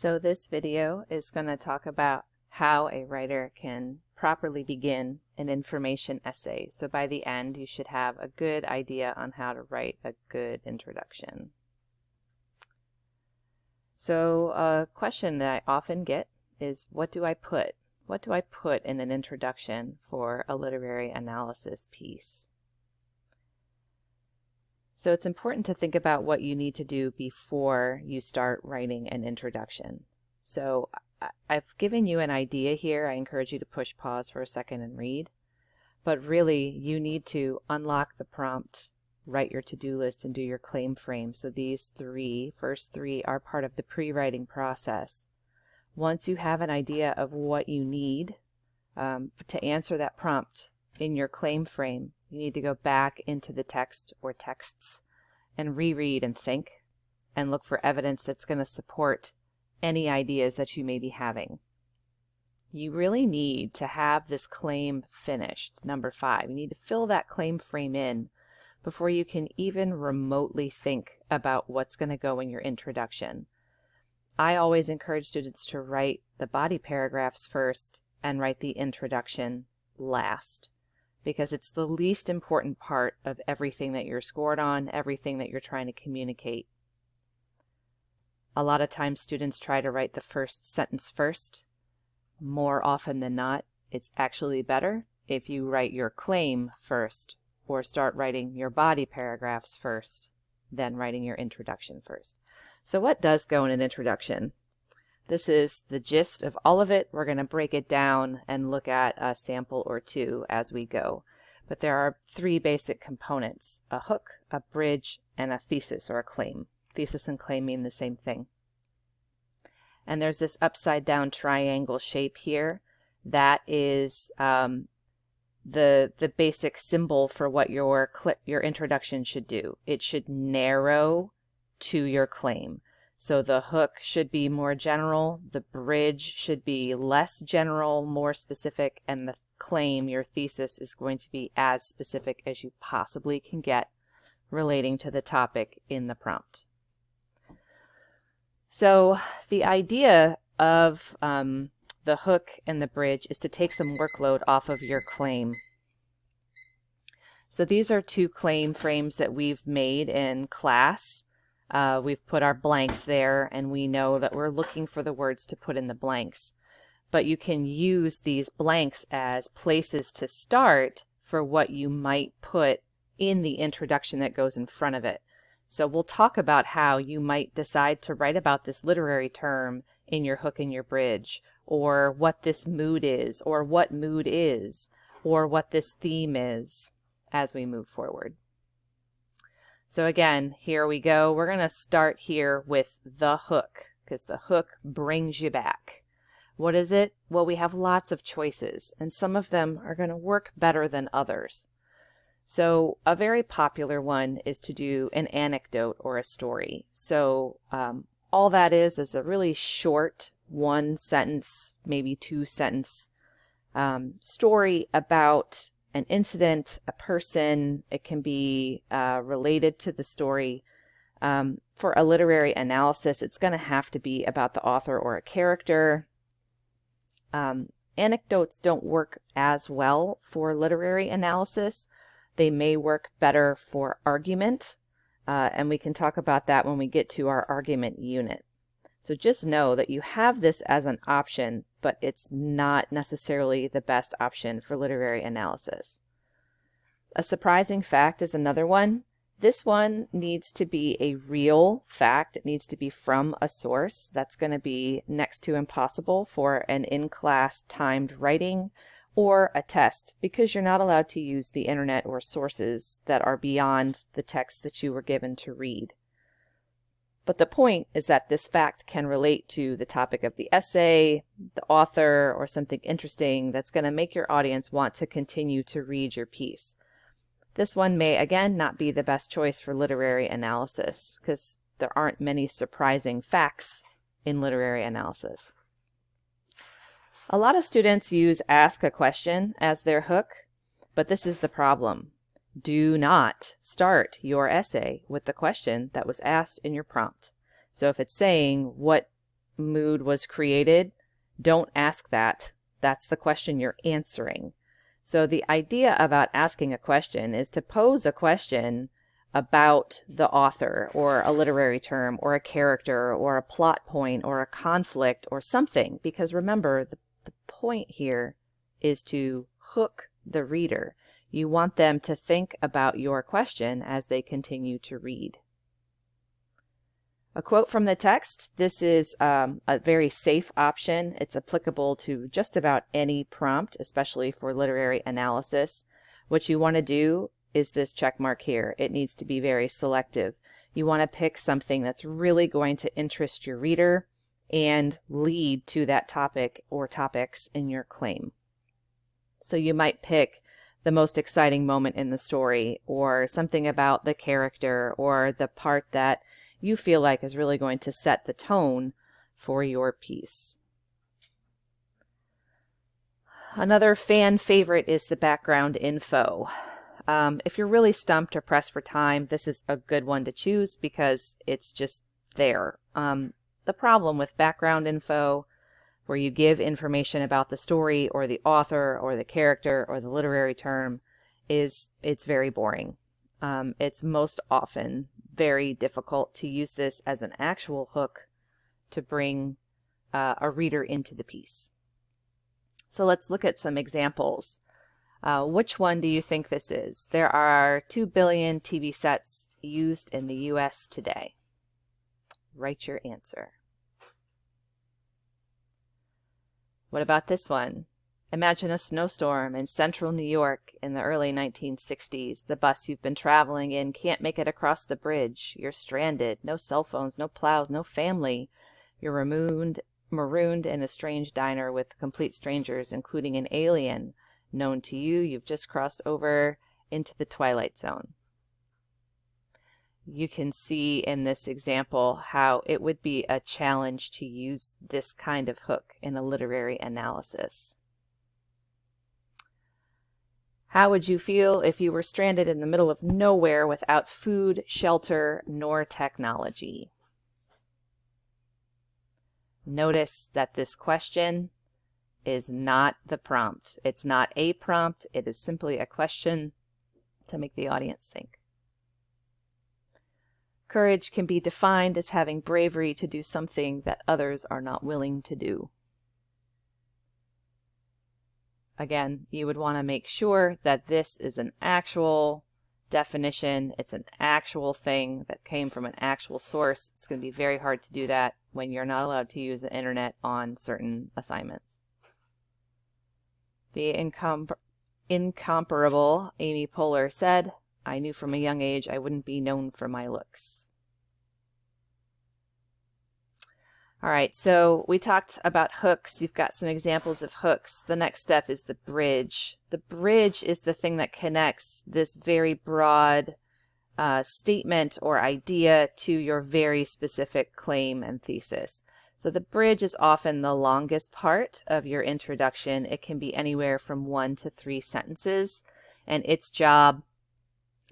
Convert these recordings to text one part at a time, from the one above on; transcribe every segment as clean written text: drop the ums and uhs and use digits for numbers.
So this video is going to talk about how a writer can properly begin an information essay. So by the end, you should have a good idea on how to write a good introduction. So a question that I often get is, what do I put? What do I put in an introduction for a literary analysis piece? So it's important to think about what you need to do before you start writing an introduction. So I've given you an idea here. I encourage you to push pause for a second and read. But really, you need to unlock the prompt, write your to-do list, and do your claim frame. So these first three are part of the pre-writing process. Once you have an idea of what you need to answer that prompt in your claim frame, you need to go back into the text or texts and reread and think and look for evidence that's going to support any ideas that you may be having. You really need to have this claim finished, number 5. You need to fill that claim frame in before you can even remotely think about what's going to go in your introduction. I always encourage students to write the body paragraphs first and write the introduction last, because it's the least important part of everything that you're scored on, everything that you're trying to communicate. A lot of times students try to write the first sentence first. More often than not, it's actually better if you write your claim first or start writing your body paragraphs first, then writing your introduction first. So what does go in an introduction? This is the gist of all of it. We're going to break it down and look at a sample or two as we go. But there are 3 basic components: a hook, a bridge, and a thesis or a claim. Thesis and claim mean the same thing. And there's this upside down triangle shape here. That is the basic symbol for what your introduction should do. It should narrow to your claim. So the hook should be more general, the bridge should be less general, more specific, and the claim, your thesis, is going to be as specific as you possibly can get relating to the topic in the prompt. So the idea of the hook and the bridge is to take some workload off of your claim. So these are 2 claim frames that we've made in class. We've put our blanks there, and we know that we're looking for the words to put in the blanks. But you can use these blanks as places to start for what you might put in the introduction that goes in front of it. So we'll talk about how you might decide to write about this literary term in your hook and your bridge, or what this mood is, or what mood is, or what this theme is as we move forward. So again, here we go. We're going to start here with the hook, because the hook brings you back. What is it? Well, we have lots of choices, and some of them are going to work better than others. So a very popular one is to do an anecdote or a story. So all that is a really short 1-sentence, maybe 2-sentence story about an incident, a person. It can be related to the story. For a literary analysis, it's going to have to be about the author or a character. Anecdotes don't work as well for literary analysis. They may work better for argument, and we can talk about that when we get to our argument unit. So just know that you have this as an option, but it's not necessarily the best option for literary analysis. A surprising fact is another one. This one needs to be a real fact. It needs to be from a source. That's going to be next to impossible for an in-class timed writing or a test, because you're not allowed to use the internet or sources that are beyond the text that you were given to read. But the point is that this fact can relate to the topic of the essay, the author, or something interesting that's going to make your audience want to continue to read your piece. This one may, again, not be the best choice for literary analysis, because there aren't many surprising facts in literary analysis. A lot of students use ask a question as their hook, but this is the problem. Do not start your essay with the question that was asked in your prompt. So if it's saying, what mood was created, don't ask that. That's the question you're answering. So the idea about asking a question is to pose a question about the author or a literary term or a character or a plot point or a conflict or something. Because remember, the point here is to hook the reader. You want them to think about your question as they continue to read. A quote from the text. This is a very safe option. It's applicable to just about any prompt, especially for literary analysis. What you want to do is this check mark here. It needs to be very selective. You want to pick something that's really going to interest your reader and lead to that topic or topics in your claim. So you might pick the most exciting moment in the story, or something about the character, or the part that you feel like is really going to set the tone for your piece. Another fan favorite is the background info. If you're really stumped or pressed for time, this is a good one to choose because it's just there. The problem with background info, where you give information about the story or the author or the character or the literary term, is it's very boring. It's most often very difficult to use this as an actual hook to bring a reader into the piece. So let's look at some examples. Which one do you think this is? There are 2 billion TV sets used in the US today. Write your answer. What about this one? Imagine a snowstorm in central New York in the early 1960s. The bus you've been traveling in can't make it across the bridge. You're stranded. No cell phones, no plows, no family. You're marooned in a strange diner with complete strangers, including an alien known to you. You've just crossed over into the Twilight Zone. You can see in this example how it would be a challenge to use this kind of hook in a literary analysis. How would you feel if you were stranded in the middle of nowhere without food, shelter, nor technology? Notice that this question is not the prompt. It's not a prompt. It is simply a question to make the audience think. Courage can be defined as having bravery to do something that others are not willing to do. Again, you would want to make sure that this is an actual definition. It's an actual thing that came from an actual source. It's going to be very hard to do that when you're not allowed to use the internet on certain assignments. The incomparable Amy Poehler said, "I knew from a young age I wouldn't be known for my looks." All right, so we talked about hooks. You've got some examples of hooks. The next step is the bridge. The bridge is the thing that connects this very broad statement or idea to your very specific claim and thesis. So the bridge is often the longest part of your introduction. It can be anywhere from 1 to 3 sentences, and its job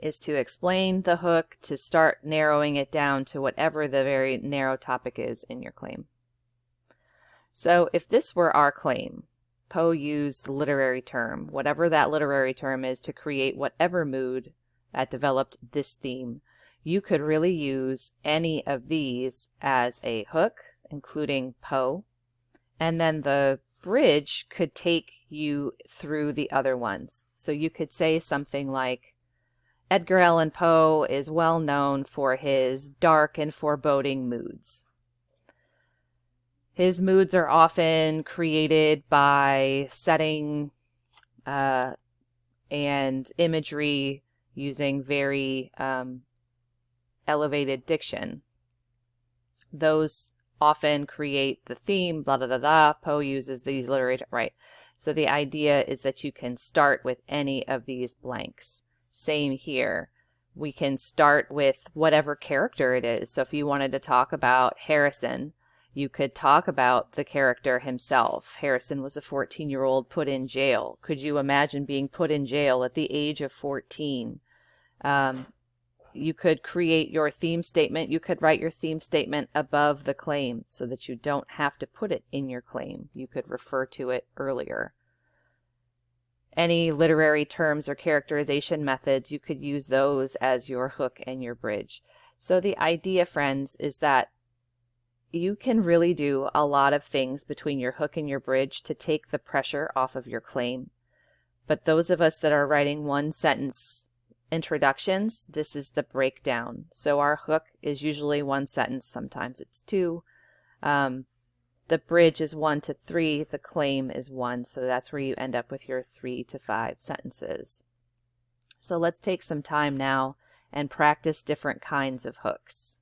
is to explain the hook, to start narrowing it down to whatever the very narrow topic is in your claim. So if this were our claim, Poe used the literary term, whatever that literary term is, to create whatever mood that developed this theme. You could really use any of these as a hook, including Poe, and then the bridge could take you through the other ones. So you could say something like, Edgar Allan Poe is well known for his dark and foreboding moods. His moods are often created by setting and imagery using very elevated diction. Those often create the theme, blah, blah, blah, blah. Poe uses these literary, right? So the idea is that you can start with any of these blanks. Same here. We can start with whatever character it is. So if you wanted to talk about Harrison, you could talk about the character himself. Harrison was a 14-year-old put in jail. Could you imagine being put in jail at the age of 14? You could create your theme statement. You could write your theme statement above the claim so that you don't have to put it in your claim. You could refer to it earlier. Any literary terms or characterization methods, you could use those as your hook and your bridge. So the idea, friends, is that you can really do a lot of things between your hook and your bridge to take the pressure off of your claim. But those of us that are writing one sentence introductions, this is the breakdown. So our hook is usually one sentence, sometimes it's two. The bridge is 1 to 3, the claim is 1, so that's where you end up with your 3 to 5 sentences. So let's take some time now and practice different kinds of hooks.